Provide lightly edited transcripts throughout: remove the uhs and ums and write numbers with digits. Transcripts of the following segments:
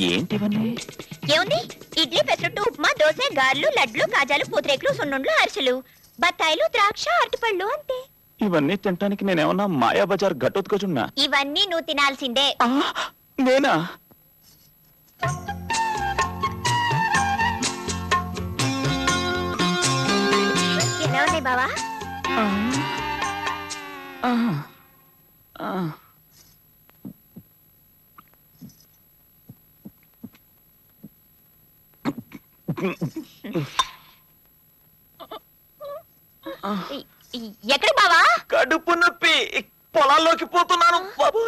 ఏంటివన్నీ? ఏముంది? ఇడ్లీ, పెసరట్టు, ఉప్మా, దోశ, గారెలు, లడ్లు, కాజాలు, పూతరేకులు, సున్నుండ్లు, అరిసెలు, బత్తాయిలు, ద్రాక్ష, అరటిపళ్ళు అంతే. ఇవన్నీ తినటానికి నేనేమన్నా మాయా బజార్ గట్టొత్తుకొచున్నా? ఇవన్నీ నువ్వు తినాల్సిందే. నేనా? ఎలా ఉన్నాయి బావా? ఎక్కడి బావా? కడుపు నొప్పి, పొలాల్లోకి పోతున్నాను బాబు.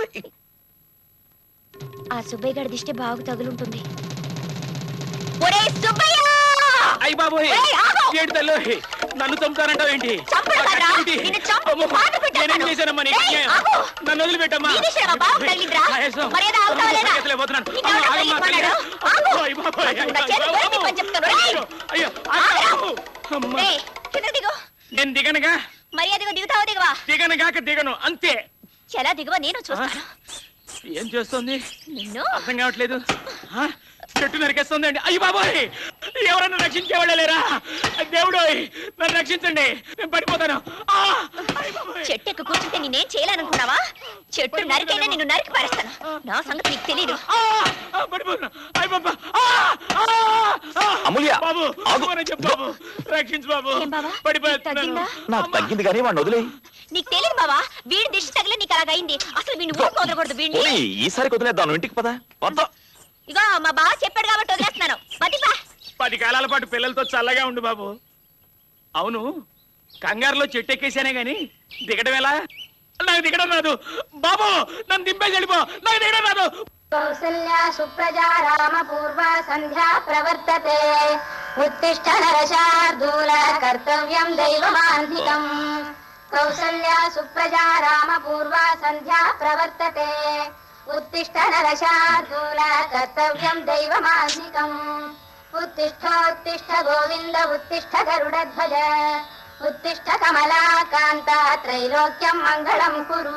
ఆ సుబ్బయ్య గారి దిష్టి బాగు తగులుంటుంది. ఒరే సుబ్బయ్య! అయ్య బాబోయ్, ఏంటి తల్లు నన్ను చంపుతానంటావు ఏంటి? నేనేం చేశానమ్మా నీకు? నన్ను వదిలిపెట్టమ్మా. నేను దిగనుగా. మర్యాదగా దిగుతావా దిగవా? దిగనుగాక దిగను అంతే. చాలా దిగవా, నేను చూస్తాను. ఏం చేస్తుంది నిన్ను అర్థం కావట్లేదు. చెట్టు నరికేస్తుంది అండి. అయ్యి బాబోయ్, ఎవరన్నా రక్షించేవాళ్ళ లేరా? దేవుడు నన్ను రక్షించండి, నేను పడిపోతాను. చెట్టు ఎక్కు కూర్చుంటే నేనేం చేయాలనుకున్నావా? చెట్టు నరికైనా నిన్ను నరికి పారేస్తాను. నా సంగతి నీకు తెలీదు. రక్షించు బాబు. తగ్గిందా? నాకు తగ్గింది కానీ వాడిని వదిలే. నీకు తెలియదు బావా, వీడి దిష్టి తగిలే నీకు అలాగైంది. అసలు వీడిని ఊరికి వదలకూడదు. వీడిని ఈసారి వదిలేద్దాను. ఇంటికి పద. ఇగో మా బావ చెప్పాడు కాబట్టి వదిలేస్తున్నాను. 10 కాలాల పాటు పిల్లలతో చల్లగా ఉండు బాబు. అవును, కంగారులో చెట్టు ఎక్కేసానే గాని దిగడం ఎలా? నాకు దిగడం రాదు బాబు. నన్ను దింపేసి వెళ్ళిపో. నాకు దిగడం రాదు. కౌసల్యా సుప్రజా రామ పూర్వ సంధ్యా ప్రవర్తతే. ఉత్తిష్ఠ నరశార్దూల కర్తవ్యం దైవమాంధికం. కౌసల్యా సుప్రజా రామ పూర్వ సంధ్యా ప్రవర్తతే. उत्तिष्ठ नरशार्दूल कर्तव्यं दैवमान्निकम्. उत्तिष्ठोत्तिष्ठ गोविन्द उत्तिष्ठ गरुडध्वज. उत्तिष्ठ कमलाकान्त त्रैलोक्यं मङ्गलं कुरु.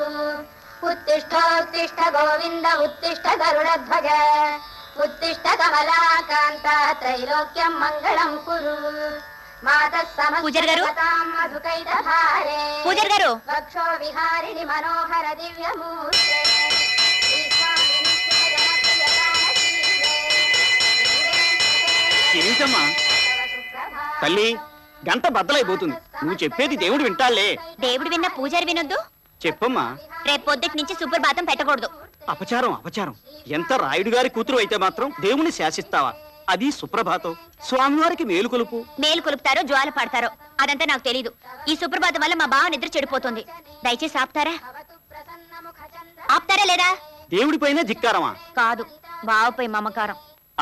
उत्तिष्ठोत्तिष्ठ गोविन्द उत्तिष्ठ गरुडध्वज. उत्तिष्ठ कमलाकान्त त्रैलोक्यं मङ्गलं कुरु. मातः समस्ततां मधुकैटभारे. పూజారి గారు, वक्षो विहारिणि मनोहर दिव्यमूर्ते. ఏంటమ్మా తల్లి, గంట బద్దలైపోతుంది. నువ్వు చెప్పేది దేవుడు వింటాలే. దేవుడు విన్నా పూజారి వినొద్దు. చెప్పమ్మా. రేపు పొద్దుటి నుంచి సుప్రభాతం పెట్టకూడదు. అపచారం అపచారం. ఎంత రాయుడు గారి కూతురు అయితే మాత్రం దేవుణ్ణి శాసిస్తావా? అది సుప్రభాతం. స్వామివారికి మేలు కొలుపు. మేలు కొలుపుతారో జ్వాల పడతారో అదంతా నాకు తెలీదు. ఈ సుప్రభాతం వల్ల మా బావ నిద్ర చెడిపోతుంది. దయచేసి ఆపుతారా? ఆపుతారా లేదా? దేవుడి పైన ధిక్కారమా? కాదు, బావపై మమకారం.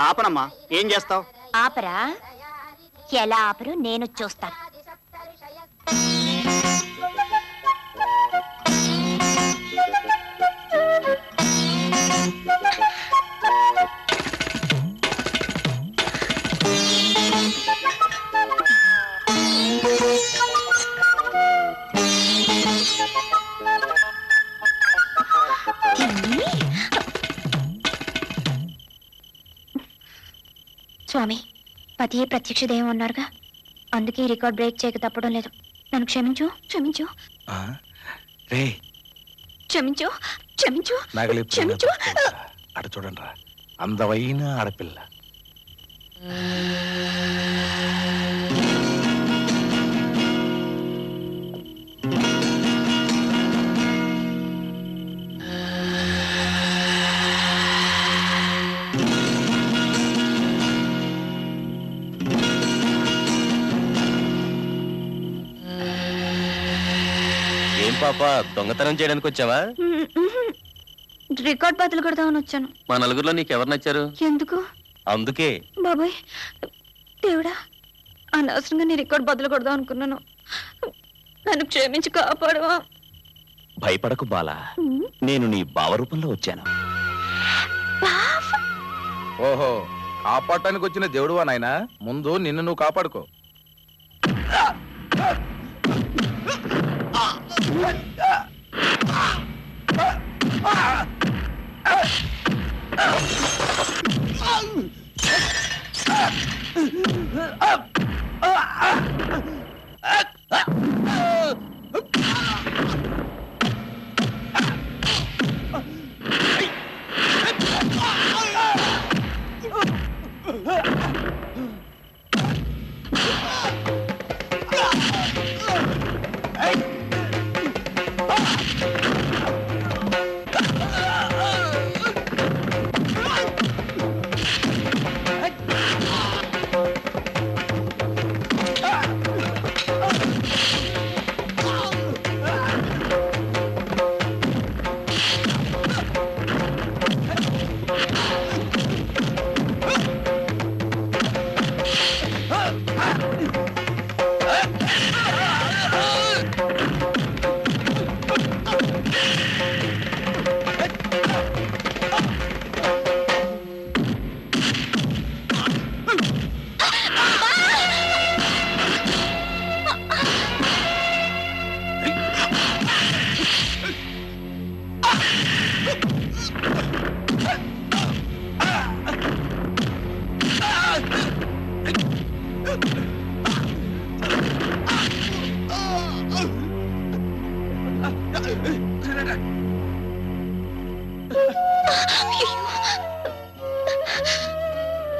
ఆపనమ్మా. ఏం చేస్తావు? ఆపరా? ఎలా ఆపరు నేను చూస్తాను. స్వామి, పతియే ప్రత్యక్ష దైవం అన్నారుగా, అందుకే రికార్డ్ బ్రేక్ చేయక తప్పడం లేదు. నన్ను క్షమించు, క్షమించు, క్షమించు, క్షమించు, క్షమించు. అట చూడండి రా, అందమైన ఆడపిల్ల. ఏం పాప, దొంగతనం చేయడానికి వచ్చావా? రికార్డ్ బదులు కొడదామని వచ్చాను. మా నలుగురిలో నీకెవరు నచ్చారు? ఎందుకు? అందుకే. బాబాయ్, దేవుడా, అనవసరంగా నీ రికార్డ్ బదులు కొడదాం అనుకున్నాను. నన్ను క్షమించి కాపాడవా? భయపడకు బాలా, నేను నీ బావ రూపంలో వచ్చాను. ఓహో, కాపాడటానికి వచ్చిన దేవుడువా నాయనా? ముందు నిన్ను నువ్వు కాపాడుకో.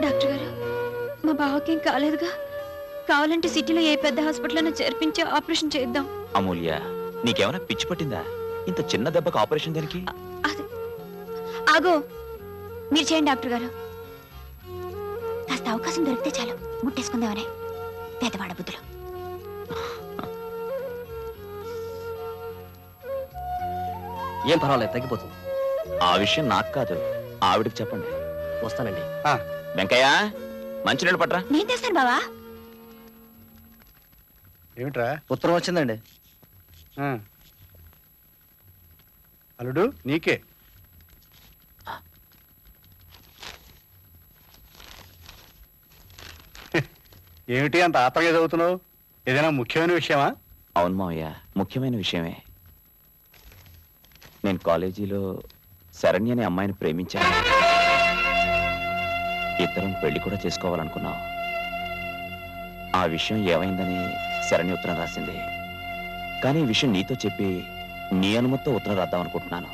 డాక్టర్ గారు, మా బావకేం కాలేదుగా? కావాలంటే సిటీలో ఏ పెద్ద హాస్పిటల్ చేర్పించి ఆపరేషన్ చేద్దాం. అమూల్య, నీకేమైనా పిచ్చి పట్టిందా? ఇంత చిన్న దెబ్బకు ఆపరేషన్ దేనికి? ఆగో, మీరు చేయండి డాక్టర్ గారు. కాస్త అవకాశం దొరికితే చాలు, ముట్టేసుకుందామనే పేదవాడ బుద్ధులు. ఏం పర్వాలేదు, తగ్గిపోతుంది. ఆ విషయం నాకు కాదు, ఆవిడకి చెప్పండి. వస్తానండి. వెంకయ్య, మంచినీళ్ళు పట్రా. నేను తెస్తాను బావా. ఏమిట్రా? ఉత్తరం వచ్చిందండి. అల్లుడు, నీకే. ఏమిటి అంత ఆత్రగా చదువుతున్నావు? ఏదైనా ముఖ్యమైన విషయమా? అవును మావయ్య, ముఖ్యమైన విషయమే. నేను కాలేజీలో శరణ్య అనే అమ్మాయిని ప్రేమించాను. ఇద్దరం పెళ్లి కూడా చేసుకోవాలనుకున్నాం. ఆ విషయం ఏమైందని శరణ్య ఉత్తరం రాసింది. కానీ ఈ విషయం నీతో చెప్పి నీ అనుమతితో ఉత్తరం రాద్దాం అనుకుంటున్నాను.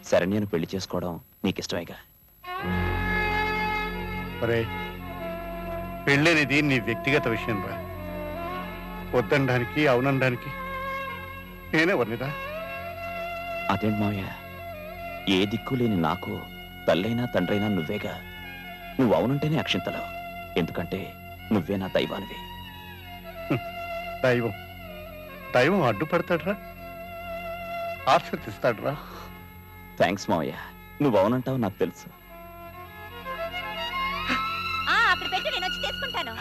శరణ్యను పెళ్లి చేసుకోవడం నీకిష్టమేగా? ఒరే, పెళ్ళనేది నీ వ్యక్తిగత విషయం రా. వద్దనడానికి అవునడానికి నేనే వర్ణిదా. అదేంటి మావయ్య, ఏ దిక్కు లేని నాకు తల్లైనా తండ్రైనా నువ్వేగా. నువ్వు అవునంటేనే అక్షింతలు, ఎందుకంటే నువ్వే నా దైవానివి. దైవం దైవం అడ్డుపడతాడ్రా, ఆశీర్దిస్తాడ్రా. థ్యాంక్స్ మావయ్య, నువ్వు అవునంటావు నాకు తెలుసు. అక్కడ పెట్టి నేను వచ్చి తీసుకుంటాను.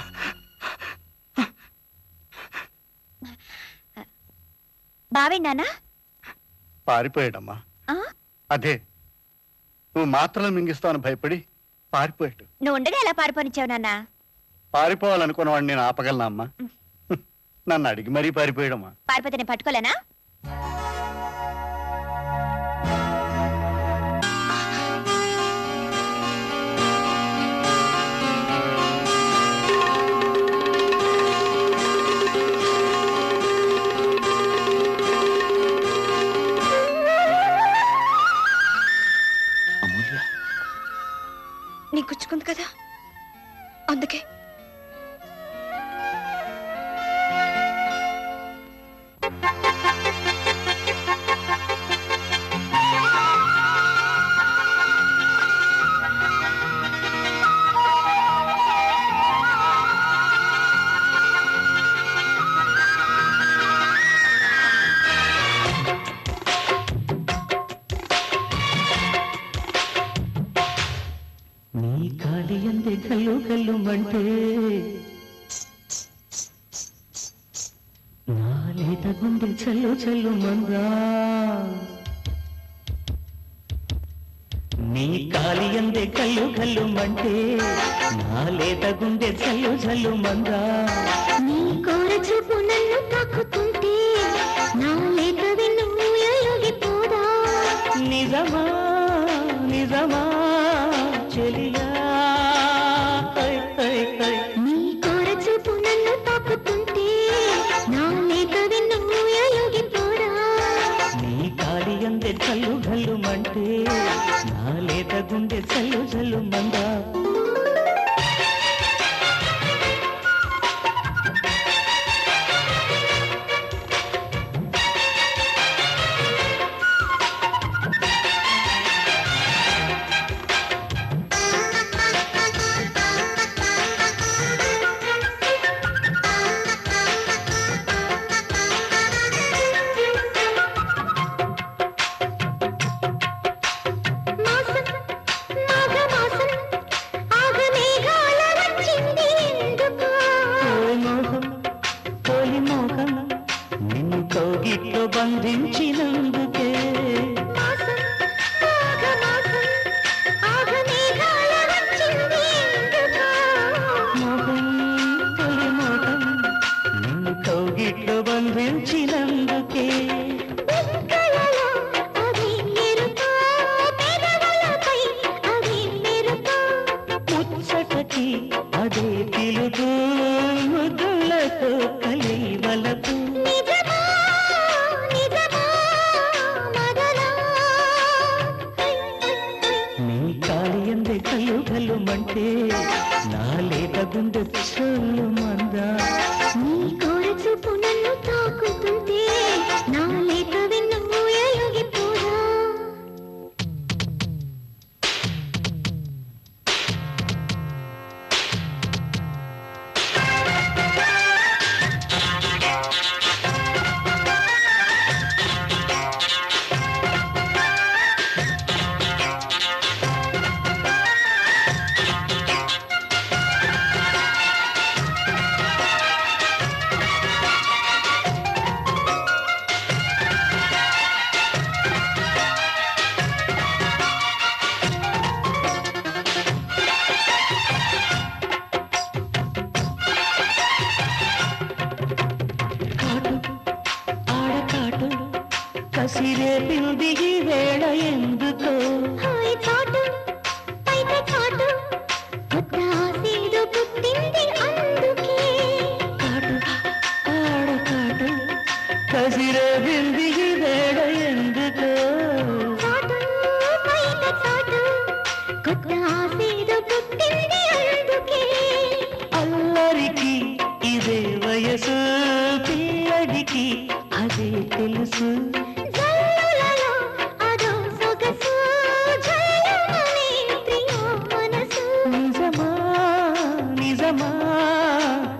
బావే నానా పారిపోయాడమ్మా. అదే, నువ్వు మాత్రలు మింగిస్తావని భయపడి పారిపోయాడు. నువ్వు ఉండగా ఎలా పారిపోనిచ్చావు నాన్న? పారిపోవాలనుకున్న వాడిని నేను ఆపగలనా అమ్మా? నన్ను అడిగి మరీ పారిపోయాడమ్మా. పారిపోతే నేను పట్టుకోలేనా? అమూల్య, నీ గుచ్చుకుంది కదా, అందుకే. నీ కాలి అందే కల్లు కల్లు మంటే నా లేత గుండె చల్లు చల్లు మందా. నీ కాలి అందే కల్లు కల్లు మంటే నా లేత గుండె చల్లు చల్లు మందా. నీ కోర చూపు నన్ను తాకుతుంటే నా లేత వెన్ను ఊయలుగిపోదా. నిజమా నిజమా చెలియా కాలి అందే చల్లు గల్లుమంటే నా లేత గుండె చల్లు చల్లు మందా బంధించినందుకే మోహం తొలి మోహం నిన్ను కౌగిట్లో బంధించినందుకే ముచ్చటకి అదే పిలుపు ముద్దులతో కలివలపు కల్లు గల్లుమంటే నా లేత గుండె చల్లు మందా నీ కోర చూపు నన్ను తాకుతుంటే నా లేత వెన్ను ఊయలుగిపోదా కసిరే పిల్ది ఈ వేళ ఎందుకో హాయ్ చాటు పైట చాటు కొత్త ఆశేదో పుట్టింది అందుకే కాటు ఆడ కాటు కసిరే పిల్ది ఈ వేళ ఎందుకో చాటు పైట చాటు కొత్త ఆశేదో పుట్టింది అందుకే అల్లరికి ఇదే వయసు పిల్లడికి అదే తెలుసు జల్లులలో అదో సొగసు జల్లుమనే ప్రియో మనసు నిజమా నిజమా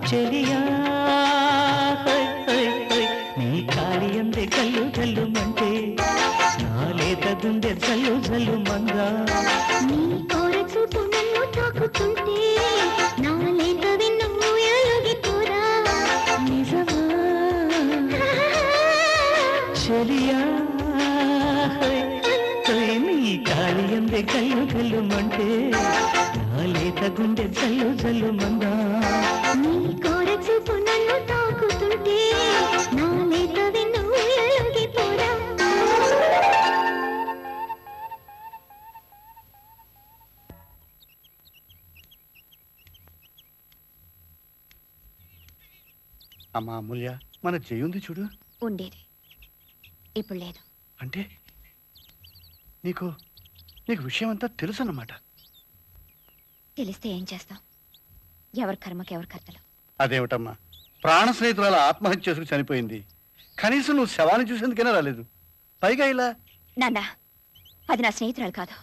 చెలియా హై హై హై నీ కాలి అందే కల్లు కల్లుమంటే నా లేత గుండె జల్లు జల్లు మందా నీ కోర చూపు నన్ను తాకుతుంటే నా లేత వెన్ను ఊయలుగిపోరా నిజమా చెలియా హై హై నీ కాలి అందే కల్లు కల్లుమంటే నా లేత గుండె జల్లు జల్లు మందా నీ కోర చూపు నన్ను తాకుతుంటే నా లేత వెన్ను ఊయలుగిపోరా అమ్మా అమూల్య మన చెయ్యుంది చూడు ఉండేది ఇప్పుడు లేదు. అంటే నీకు నీకు విషయం అంతా తెలుసు అన్నమాట. తెలిస్తే ఏం చేస్తాం? ఎవరి కర్మకి ఎవరి కర్తలు. అదేమిటమ్మా, ప్రాణ స్నేహితురాలు ఆత్మహత్య చేసుకుని చనిపోయింది, కనీసం నువ్వు శవాన్ని చూసేందుకైనా రాలేదు, పైగా ఇలా. నాన్న, అది నా స్నేహితురాలు కాదు.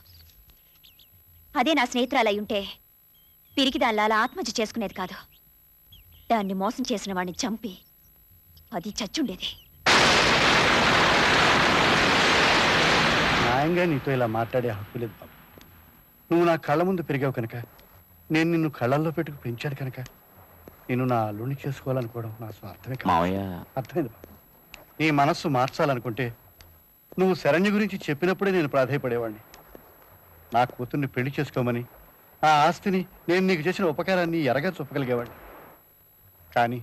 అదే నా స్నేహితురాలు అయి ఉంటే పిరికి దానిలా అలా ఆత్మహత్య చేసుకునేది కాదు. దాన్ని మోసం చేసిన వాడిని చంపి అది చచ్చుండేది. న్యాయంగా నీతో ఇలా మాట్లాడే హక్కు లేదు బాబు. నువ్వు నా కళ్ళ ముందు పెరిగావు కనుక, నేను నిన్ను కళ్ళల్లో పెట్టుకు పెంచాను కనుక నేను నా అల్లుడిని చేసుకోవాలనుకోవడం నా స్వార్థమే కాదు. అర్థమైంది బాబు. నీ మనస్సు మార్చాలనుకుంటే నువ్వు శరణ్య గురించి చెప్పినప్పుడే నేను ప్రాధాయపడేవాడిని. నా కూతుర్ని పెళ్లి చేసుకోమని, ఆ ఆస్తిని, నేను నీకు చేసిన ఉపకారాన్ని ఎరగా చూపగలిగేవాడిని. కానీ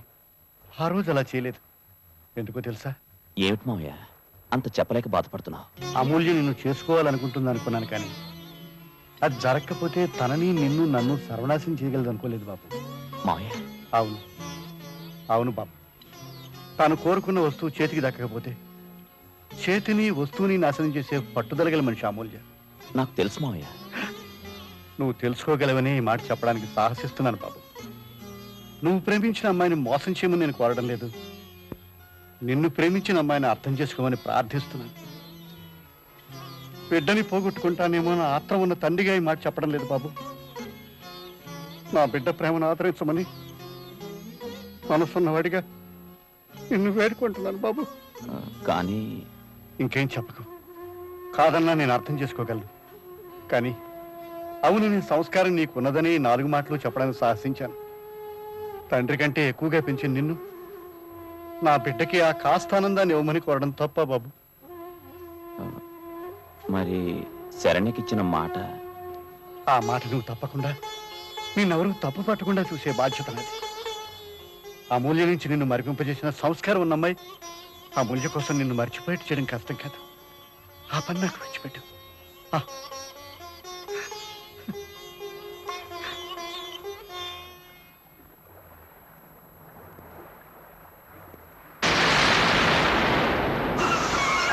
ఆ రోజు అలా చేయలేదు. ఎందుకో తెలుసా? ఏమిటి మావయ్య అంత చెప్పలేక బాధపడుతున్నావు? అమూల్య నిన్ను చేసుకోవాలనుకుంటుంది అనుకున్నాను, కానీ అది జరగకపోతే తనని, నిన్ను, నన్ను సర్వనాశనం చేయగలదు అనుకోలేదు బాబు. మావయ్య. అవును అవును బాబు, తాను కోరుకున్న వస్తువు చేతికి దక్కకపోతే చేతిని వస్తువుని నాశనం చేసే పట్టుదలగల మనిషి అమూల్య. నాకు తెలుసు మావయ్య. నువ్వు తెలుసుకోగలవని ఈ మాట చెప్పడానికి సాహసిస్తున్నాను బాబు. నువ్వు ప్రేమించిన అమ్మాయిని మోసం చేయమని నేను కోరడం లేదు. నిన్ను ప్రేమించిన అమ్మాయిని అర్థం చేసుకోమని ప్రార్థిస్తున్నాను. బిడ్డని పోగొట్టుకుంటానేమో నా ఆత్రం ఉన్న తండ్రిగా ఈ మాట చెప్పడం లేదు బాబు. నా బిడ్డ ప్రేమను ఆదరించమని మనసున్నవాడిగా నిన్ను వేడుకుంటున్నాను బాబు. కానీ ఇంకేం చెప్పకు. కాదన్నా నేను అర్థం చేసుకోగలను. కానీ అవును, నీ సంస్కారం నీకున్నదని 4 మాటలు చెప్పడానికి సాహసించాను. తండ్రి కంటే ఎక్కువగా పెంచిన నిన్ను నా బిడ్డకి ఆ కాస్తానందాన్ని ఇవ్వమని కోరడం తప్ప బాబు? మరి శరణ్యకిచ్చిన మాట? ఆ మాట నువ్వు తప్పకుండా, నిన్నెవరూ తప్పు పట్టకుండా చూసే బాధ్యత నాది. అమూల్య నుంచి నిన్ను మరిపింపజేసిన సంస్కారం ఉన్న అమ్మాయి అమూల్య కోసం నిన్ను మర్చిపోయేట్టు చేయడం కష్టం కాదు. ఆ పని నాకు విడిచిపెట్టు.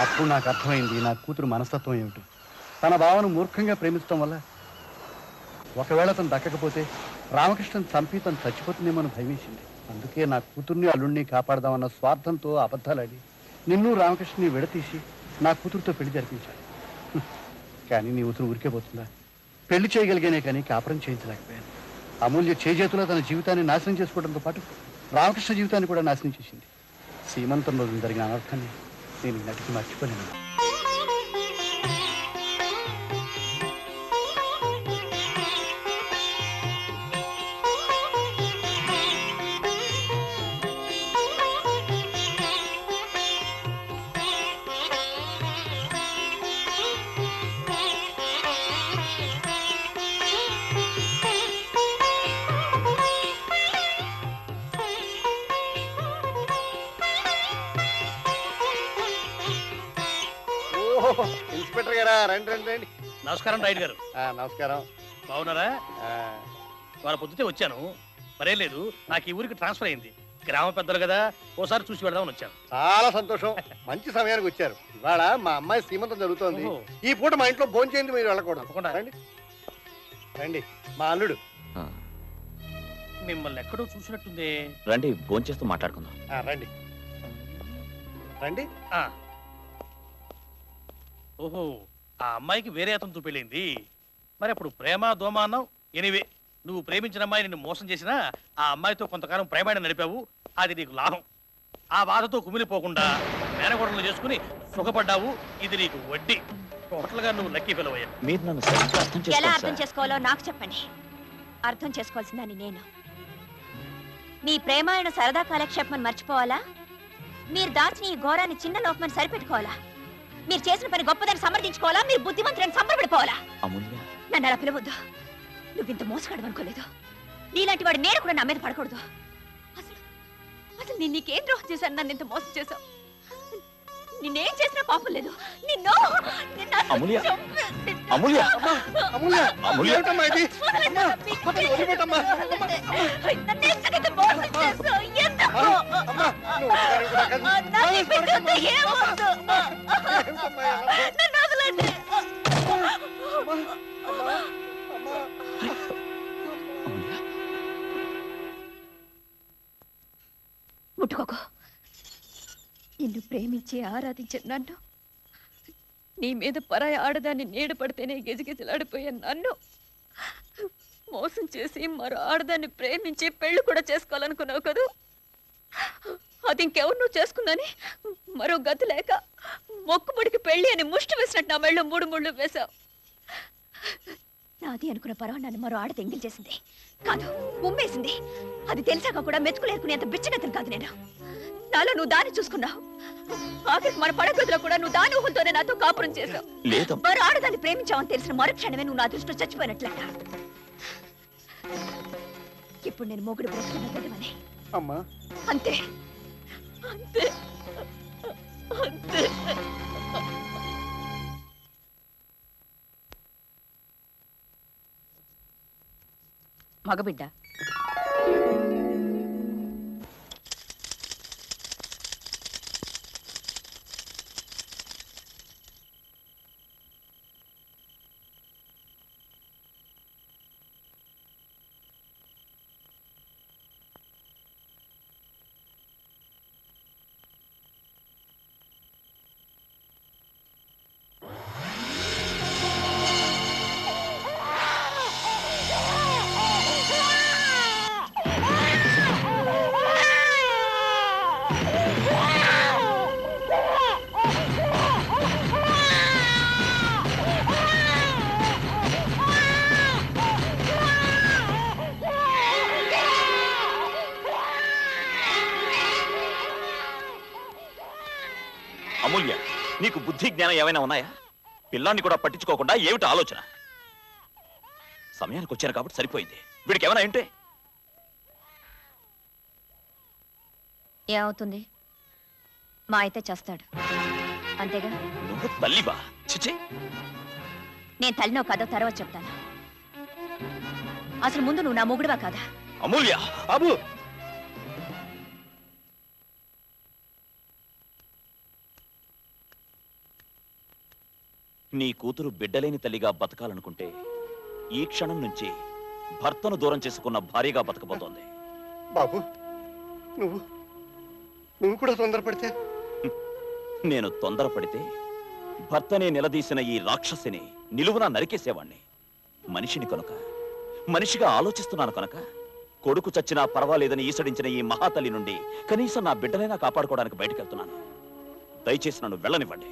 అప్పుడు నాకు అర్థమైంది నా కూతురు మనస్తత్వం ఏమిటి. తన భావను మూర్ఖంగా ప్రేమించడం వల్ల ఒకవేళ తను దక్కకపోతే రామకృష్ణన్ చంపి తను చచ్చిపోతుందేమో భయమేసింది. అందుకే నా కూతుర్ని అల్లుడిని కాపాడదామన్న స్వార్థంతో అబద్ధాలాడి నిన్ను రామకృష్ణని విడతీసి నా కూతురుతో పెళ్లి జరిపించాను. కానీ నీ కూతురు ఊరికే పోతుందా? పెళ్లి చేయగలిగానే కానీ కాపురం చేయించలేకపోయాను. అమూల్య చేజేతులో తన జీవితాన్ని నాశనం చేసుకోవడంతో పాటు రామకృష్ణ జీవితాన్ని కూడా నాశనం చేసింది. సీమంతం రోజున జరిగిన అనర్థాన్ని నేను నటికి మర్చిపోలేను. ఇన్స్పెక్టర్ గారా, రండి రండి రండి. నమస్కారం రైడ్ గారు. నమస్కారం. బాగున్నారా? వాళ్ళ పొద్దుటే వచ్చాను, మరేం లేదు. నాకు ఈ ఊరికి ట్రాన్స్ఫర్ అయింది. గ్రామ పెద్దలు కదా, ఓసారి చూసి వెళ్దామని వచ్చాను. చాలా సంతోషం, మంచి సమయానికి వచ్చారు. ఇవాళ మా అమ్మాయి సీమంతం జరుగుతోంది. ఈ పూట మా ఇంట్లో భోజనం చేయండి, మీరు వెళ్ళకూడదు. తప్పకుండా రండి రండి. మా అల్లుడు. మిమ్మల్ని ఎక్కడో చూసినట్టుంది. రండి, భోంచేస్తూ మాట్లాడుకుందాం. రండి రండి. ఓహో, ఆ అమ్మాయికి వేరే అతనితో పెళ్ళింది. మరి అప్పుడు ప్రేమ దోమ అన్నావు. ఎనివే, నువ్వు ప్రేమించిన అమ్మాయి నిన్ను మోసం చేసినా ఆ అమ్మాయితో కొంతకాలం ప్రేమాయణ నడిపావు. అది నీకు లాభం. ఆ బాధతో కుమిలిపోకుండా మేనగోడలు చేసుకుని సుఖపడ్డావు. ఇది నీకు వడ్డీ. టోటల్ గా నువ్వు లక్కీ ఫెలో అయ్యావు. మీరు నన్ను సరిగ్గా అర్థం ఎలా చేసుకోవాలి అర్థం సార్. చేసుకోవాలో నాకు చెప్పండి. అర్థం చేసుకోవాల్సిందని నేను. మీ ప్రేమాయణ సరదా కాలక్షేపమని మర్చిపోవాలా? మీరు దాచిన ఈ ఘోరాన్ని చిన్న లోపమని సరిపెట్టుకోవాలా? మీరు చేసిన పని గొప్పదని సమర్థించుకోవాలా? మీరు బుద్ధిమంతులని సంబరపడిపోవాలా? అమూల్య, నన్ను అలా పిలవద్దు. నువ్వింత మోసగాడు అనుకోలేదు. నీలాంటి వాడు నేను కూడా నా మీద పడకూడదు. అసలు అసలు నేను నీకేం ద్రోహం చేశాను? నన్ను ఇంత మోసం చేశావు. నిన్నేం చేసినా పాపం లేదు. నిన్ను అమూల్య, అమూల్య, అమూల్య, అమూల్య. ముట్టుకోకు. నిన్ను ప్రేమించి ఆరాధించిన నన్ను, నీ మీద పరాయి ఆడదాన్ని నీడ పడితేనే గిజగిజలాడిపోయే నన్ను మోసం చేసి మరో ఆడదాన్ని ప్రేమించి పెళ్లి కూడా చేసుకోవాలనుకున్నావు కదూ. అది ఇంకెవరు నువ్వు చేసుకుందని మరో గతి లేక మొక్కుబడికి పెళ్లి అని ముష్టి వేసినట్టు నా మెళ్ళు 3 ముళ్ళు వేశావు. నాది అనుకున్న పర్వాన్ని నన్ను మరో ఆడ తెంగిల్ చేసింది కాదు, ఉమ్మేసింది. అది తెలిసాక కూడా మెతుకులేరుకునేంత బిచ్చగతను కాదు నేను. నాలో నువ్వు దాన్ని చూసుకున్నావు. ఆఖరికి మన పడగదిలో కూడా నువ్వు దాని ఊహంతోనే నాతో కాపురం చేశావు. మరో ఆడదాన్ని ప్రేమించావని తెలిసిన మరుక్షణమే నువ్వు నా దృష్టిలో చచ్చిపోయినట్లట. ఇప్పుడు నేను మొగుడు బ్రతుకున్న గదివని. అమ్మా, అంతే అంతే అంతే. మగబిడ్డ నీకు బుద్ధి జ్ఞానం ఏమైనా ఉన్నాయా? పిల్లాన్ని కూడా పట్టించుకోకుండా ఏమిటి ఆలోచన? సమయానికి వచ్చాను కాబట్టి సరిపోయింది. వీడికి ఏమైనా ఏంటే ఏమవుతుంది? మా అయితే చేస్తాడు అంతేగా. నువ్వు తల్లివా? చిచి, నేను తల్లినో కాదో తర్వాత చెప్తాను. అసలు ముందు నువ్వు నా మొగుడువా కాదా? అమూల్య! బాబు, నీ కూతురు బిడ్డలేని తల్లిగా బతకాలనుకుంటే ఈ క్షణం నుంచి భర్తను దూరం చేసుకున్న భార్యగా బతకబోతోంది. బాబు, నువ్వు కూడా తొందరపడితే? నేను తొందరపడితే భర్తనే నిలదీసిన ఈ రాక్షసిని నిలువునా నరికేసేవాణ్ణి. మనిషిని కనుక, మనిషిగా ఆలోచిస్తున్నాను కనుక కొడుకు చచ్చినా పర్వాలేదని ఈసడించిన ఈ మహాతల్లి నుండి కనీసం నా బిడ్డలైనా కాపాడుకోవడానికి బయటకెళ్తున్నాను. దయచేసి నన్ను వెళ్ళనివ్వండి.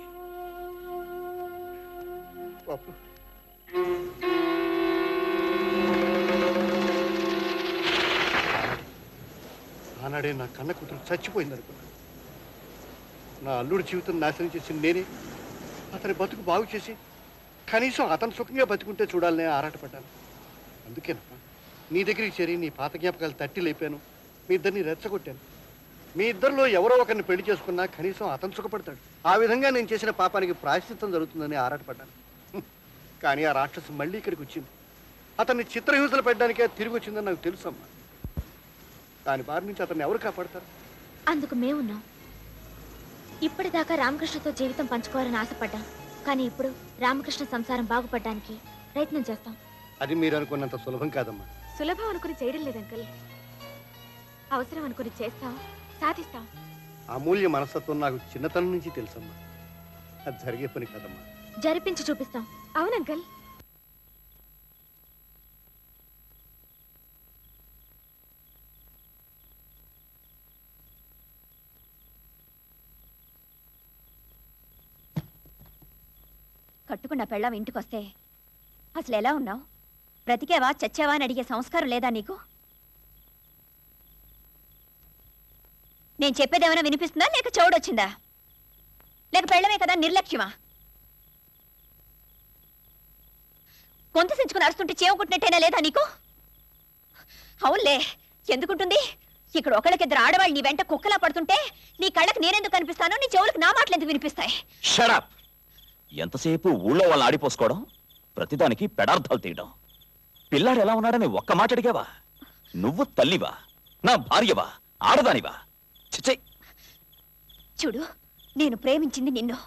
ఆనాడే నా కన్న కూతురు చచ్చిపోయింది అనుకున్నా. నా అల్లుడి జీవితం నాశనం చేసింది నేనే. అతని బతుకు బాగు చేసి కనీసం అతను సుఖంగా బతుకుంటే చూడాలనే ఆరాటపడ్డాను. అందుకేనమ్మా నీ దగ్గరికి చేరి నీ పాత జ్ఞాపకాలు తట్టి లేపాను. మీ ఇద్దరిని రెచ్చగొట్టాను. మీ ఇద్దరిలో ఎవరో ఒకరిని పెళ్లి చేసుకున్నా కనీసం అతను సుఖపడతాడు. ఆ విధంగా నేను చేసిన పాపానికి ప్రాయశ్చిత్తం జరుగుతుందని ఆరాటపడ్డాను. కానీ ఆ రాక్షసు మళ్ళీ ఇక్కడికి వచ్చింది. అతన్ని చిత్రహింసలు పెట్టడానికే తిరిగి వచ్చిందని నాకు తెలుసమ్మా. దాని బారి నుంచి అతన్ని ఎవరు కాపాడతారు? అందుకు మేమున్నాం. ఇప్పటిదాకా రామకృష్ణతో జీవితం పంచుకోవాలని ఆశపడ్డాం. కానీ ఇప్పుడు రామకృష్ణ సంసారం బాగుపడడానికి ప్రయత్నం చేస్తాం. అది మీరు అనుకున్నంత సులభం కాదమ్మా. సులభం అనుకుని చేయడం లేదు అంకుల్. అవసరం అనుకుని చేస్తాం, సాధిస్తాం. అమూల్య మనస్తత్వం నాకు చిన్నతనం నుంచి తెలుసమ్మా. అది జరిగే పని కాదమ్మా. జరిపించి చూపిస్తాం. అవును అంకుల్. కట్టుకున్న పెళ్ళాం ఇంటికొస్తే అసలు ఎలా ఉన్నావు? బ్రతికేవా చచ్చావా అని అడిగే సంస్కారం లేదా నీకు? నేను చెప్పేదేమైనా వినిపిస్తుందా, లేక చెవుడొచ్చిందా? లేక పెళ్ళమే కదా నిర్లక్ష్యమా? కొంత సెంచుకుని అరుస్తుంటే చేవుకుంటున్నట్టేనా లేదా నీకు? అవునులే, ఎందుకుంటుంది? ఇక్కడ ఒకళ్ళకిద్దరు ఆడవాళ్ళు నీ వెంట కుక్కలా పడుతుంటే నీ కళ్ళకి నేనెందుకు కనిపిస్తానో, నీ చెవులకు నా మాటలు ఎందుకు వినిపిస్తాయి? షడప్! ఎంతసేపు ఊళ్ళో వాళ్ళు ఆడిపోసుకోవడం, ప్రతిదానికి పెడార్థాలు తీయడం. పిల్లాడు ఎలా ఉన్నాడని ఒక్క మాట అడిగావా? నువ్వు తల్లివా? నా భార్యవా? ఆడదానివా? చిచ్చే! చూడు, నేను ప్రేమించింది నిన్ను,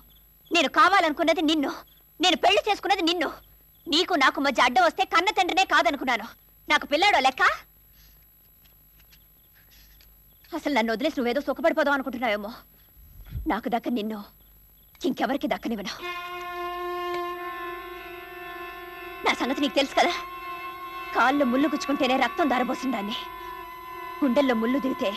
నేను కావాలనుకున్నది నిన్ను, నేను పెళ్లి చేసుకున్నది నిన్ను. నీకు నాకు మధ్య అడ్డం వస్తే కన్న తండ్రినే కాదనుకున్నాను. నాకు పిల్లాడో లెక్క? అసలు నన్ను వదిలేసి నువ్వేదో సుఖపడిపోదాం అనుకుంటున్నావేమో. నాకు దక్క నిన్ను ఇంకెవరికి దక్కనివ్వను. నా సంగతి నీకు తెలుసు కదా. కాళ్ళు ముళ్ళు గుచ్చుకుంటేనే రక్తం దారబోసిందాన్ని. గుండెల్లో ముళ్ళు దిగితే